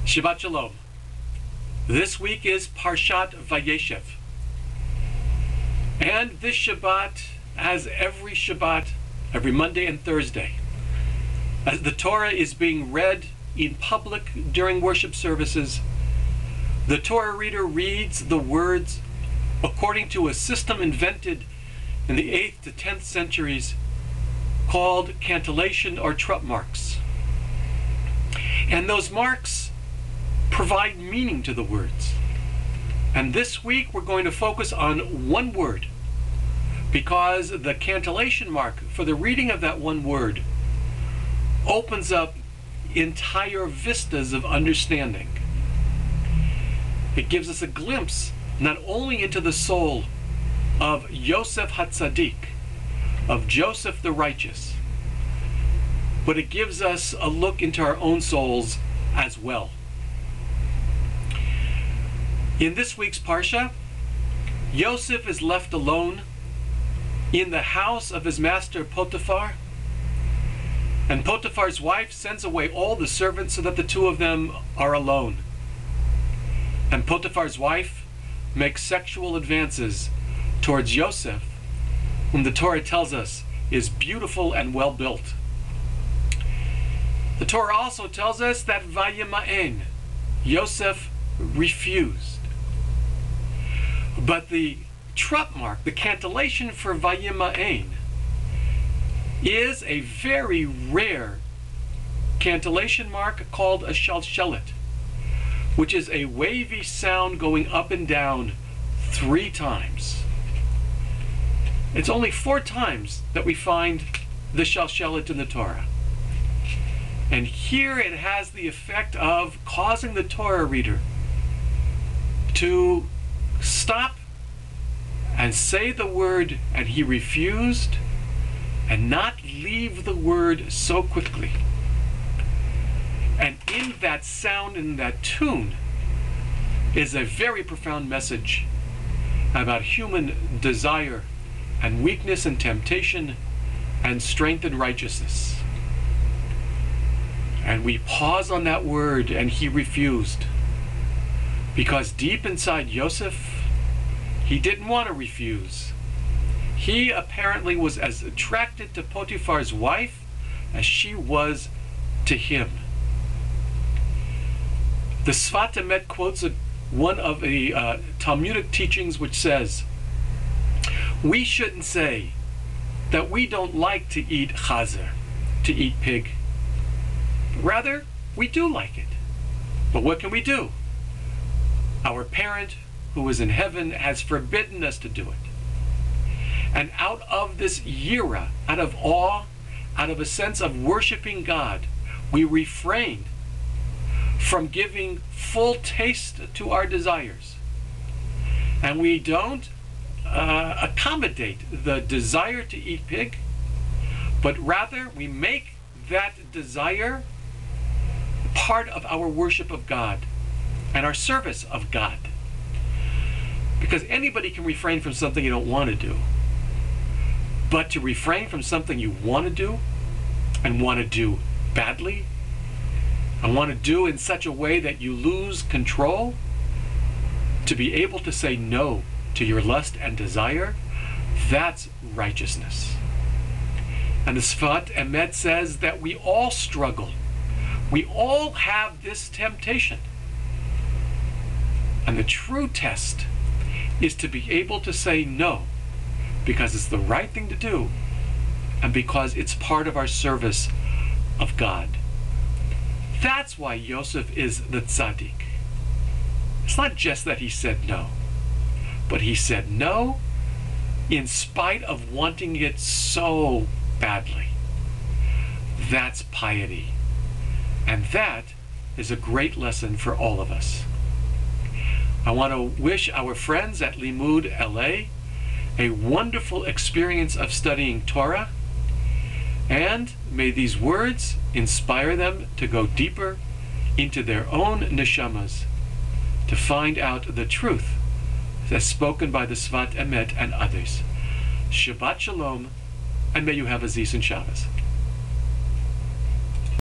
Shabbat Shalom. This week is Parshat Vayeshev. And this Shabbat, as every Shabbat, every Monday and Thursday, as the Torah is being read in public during worship services, the Torah reader reads the words according to a system invented in the 8th to 10th centuries called cantillation or trup marks. And those marks provide meaning to the words. And this week we're going to focus on one word, because the cantillation mark for the reading of that one word opens up entire vistas of understanding. It gives us a glimpse not only into the soul of Yosef HaTzadik, of Joseph the righteous, but it gives us a look into our own souls as well. In this week's Parsha, Yosef is left alone in the house of his master Potiphar, and Potiphar's wife sends away all the servants so that the two of them are alone. And Potiphar's wife makes sexual advances towards Yosef, whom the Torah tells us is beautiful and well built. The Torah also tells us that Vayima'en, Yosef refused. But the trup mark, the cantillation for Vayima'en, is a very rare cantillation mark called a shalshelet, which is a wavy sound going up and down 3 times. It's only 4 times that we find the shalshelet in the Torah. And here it has the effect of causing the Torah reader to stop and say the word, and he refused, and not leave the word so quickly. And in that sound, in that tune, is a very profound message about human desire and weakness and temptation and strength and righteousness. And we pause on that word, and he refused, because deep inside Yosef, he didn't want to refuse. He apparently was as attracted to Potiphar's wife as she was to him. The Sfat Emet quotes one of the Talmudic teachings which says, we shouldn't say that we don't like to eat chazer, to eat pig. Rather, we do like it. But what can we do? Our parent who is in heaven has forbidden us to do it. And out of this yira, out of awe, out of a sense of worshiping God, we refrain from giving full taste to our desires. And we don't accommodate the desire to eat pig, but rather we make that desire part of our worship of God and our service of God. Because anybody can refrain from something you don't want to do. But to refrain from something you want to do, and want to do badly, and want to do in such a way that you lose control, to be able to say no to your lust and desire, that's righteousness. And the Sfat Emet says that we all struggle. We all have this temptation. And the true test is to be able to say no, because it's the right thing to do, and because it's part of our service of God. That's why Yosef is the tzaddik. It's not just that he said no, but he said no in spite of wanting it so badly. That's piety. And that is a great lesson for all of us. I want to wish our friends at Limud LA a wonderful experience of studying Torah, and may these words inspire them to go deeper into their own neshamas, to find out the truth as spoken by the Sfat Emet and others. Shabbat Shalom, and may you have a Zis and Shabbos.